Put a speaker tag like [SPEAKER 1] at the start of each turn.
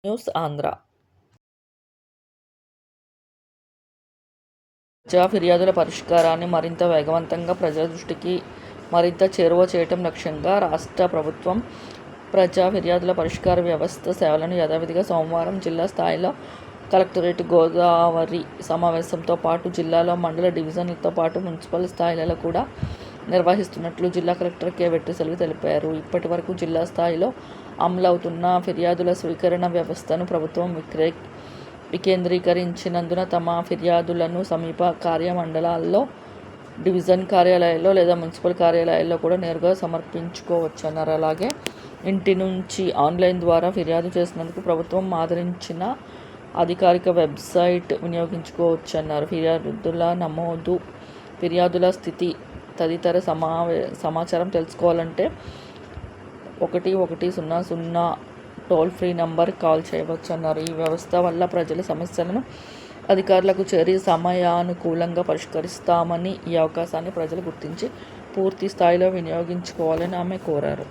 [SPEAKER 1] News Andhra. ప్రజా ఫిర్యాదుల పరిష్కారాన్ని మరింత వేగవంతంగా ప్రజల దృష్టికి మరింత చేరువ చేయటం లక్ష్యంగా రాష్ట్ర ప్రభుత్వం ప్రజా ఫిర్యాదుల పరిష్కార వ్యవస్థ సేవలను యథావిధిగా సోమవారం జిల్లా స్థాయిలో కలెక్టరేట్ గోదావరి సమావేశంతో పాటు జిల్లాలో మండల డివిజన్లతో పాటు మున్సిపల్ స్థాయిలలో కూడా నిర్వహిస్తున్నట్లు జిల్లా కలెక్టర్ కె. వెట్రిసెల్వి తెలిపారు. ఇప్పటి వరకు జిల్లా స్థాయిలో అమలవుతున్న ఫిర్యాదుల స్వీకరణ వ్యవస్థను ప్రభుత్వం వికేంద్రీకరించినందున తమ ఫిర్యాదులను సమీప కార్యమండలాల్లో, డివిజన్ కార్యాలయాల్లో లేదా మున్సిపల్ కార్యాలయాల్లో కూడా నేరుగా సమర్పించుకోవచ్చన్నారు. అలాగే ఇంటి నుంచి ఆన్లైన్ ద్వారా ఫిర్యాదు చేసినందుకు ప్రభుత్వం ఆదరించిన అధికారిక వెబ్సైట్ వినియోగించుకోవచ్చన్నారు. ఫిర్యాదుల నమోదు, ఫిర్యాదుల స్థితి తదితర సమాచారం తెలుసుకోవాలంటే 1100 టోల్ ఫ్రీ నంబర్ కాల్ చేయవచ్చన్నారు. ఈ వ్యవస్థ వల్ల ప్రజల సమస్యలను అధికారులకు చేరి సమయానుకూలంగా పరిష్కరిస్తామని, ఈ అవకాశాన్ని ప్రజలు గుర్తించి పూర్తి స్థాయిలో వినియోగించుకోవాలని ఆమె కోరారు.